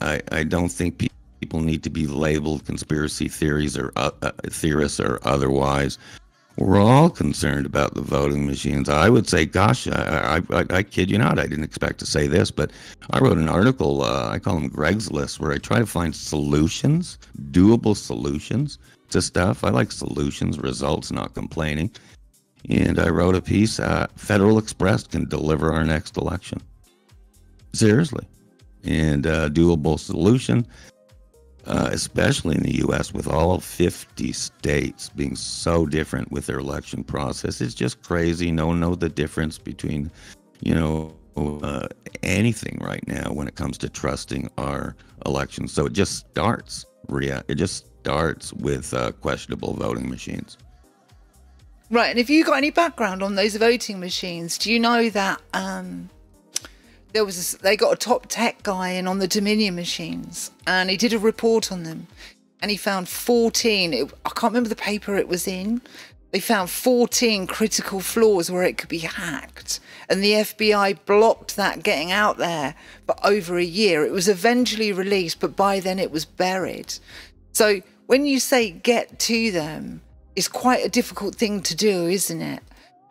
I don't think people need to be labeled conspiracy theories or theorists or otherwise. We're all concerned about the voting machines. I would say, gosh, I kid you not, I didn't expect to say this, but I wrote an article, I call them Greg's List, where I try to find solutions, doable solutions to stuff. I like solutions, results, not complaining. And I wrote a piece, Federal Express can deliver our next election. Seriously. And doable solution. Especially in the U.S., with all 50 states being so different with their election process. It's just crazy. No one knows the difference between, anything right now when it comes to trusting our elections. So it just starts, Ria. It just starts with questionable voting machines. Right. And have you got any background on those voting machines? Do you know that they got a top tech guy in on the Dominion machines, and he did a report on them, and he found 14, I can't remember the paper it was in, they found 14 critical flaws where it could be hacked, and the FBI blocked that getting out there for over a year. It was eventually released, but by then it was buried. So when you say get to them, it's quite a difficult thing to do, isn't it?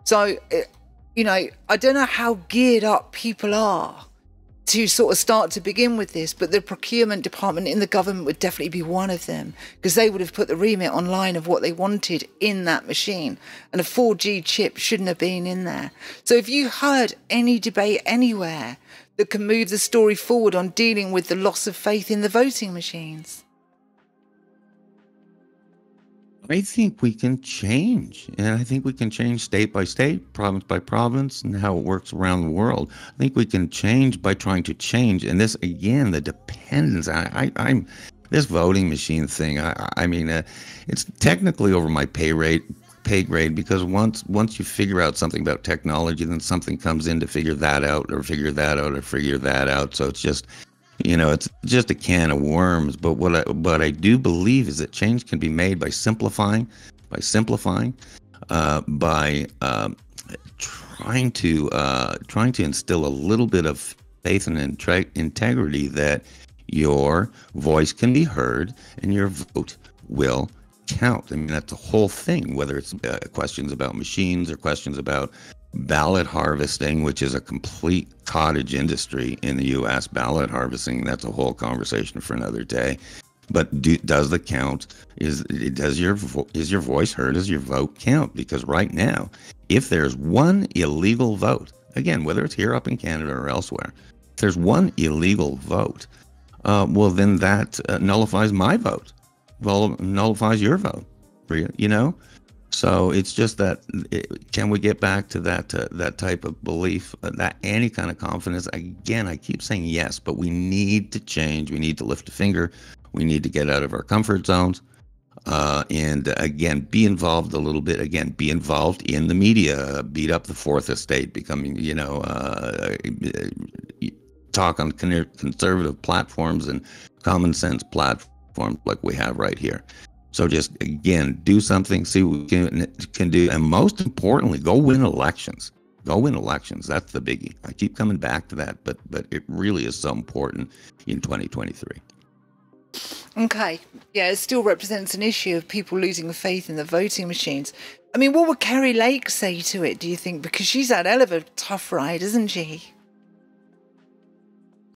So I don't know how geared up people are to sort of start to begin with this, but the procurement department in the government would definitely be one of them, because they would have put the remit online of what they wanted in that machine, and a 4G chip shouldn't have been in there. So if you heard any debate anywhere that can move the story forward on dealing with the loss of faith in the voting machines? I think we can change, and I think we can change state by state, province by province, and how it works around the world. I think we can change by trying to change. And this, again, the dependence. I'm this voting machine thing. I mean, it's technically over my pay grade, because once you figure out something about technology, then something comes in to figure that out, or figure that out, or figure that out. So it's just, it's just a can of worms. But what I do believe is that change can be made by simplifying, by trying to instill a little bit of faith and integrity that your voice can be heard and your vote will count. I mean, that's the whole thing, whether it's questions about machines or questions about ballot harvesting, which is a complete cottage industry in the U.S. Ballot harvesting, that's a whole conversation for another day. But does the count, is your voice heard? Does your vote count? Because right now, if there's one illegal vote, again, whether it's here up in Canada or elsewhere, if there's one illegal vote, well, then that nullifies my vote. Well, nullifies your vote, So it's just that, can we get back to that type of belief, that any kind of confidence? Again, I keep saying yes, but we need to change. We need to lift a finger. We need to get out of our comfort zones. And again, be involved a little bit. Again, be involved in the media. Beat up the Fourth Estate. Becoming, talk on conservative platforms and common sense platforms like we have right here. So just, again, do something, see what we can do. And most importantly, go win elections. Go win elections. That's the biggie. I keep coming back to that, but it really is so important in 2023. Okay. Yeah, it still represents an issue of people losing faith in the voting machines. I mean, what would Kerry Lake say to it, do you think? Because she's had a hell of a tough ride, isn't she?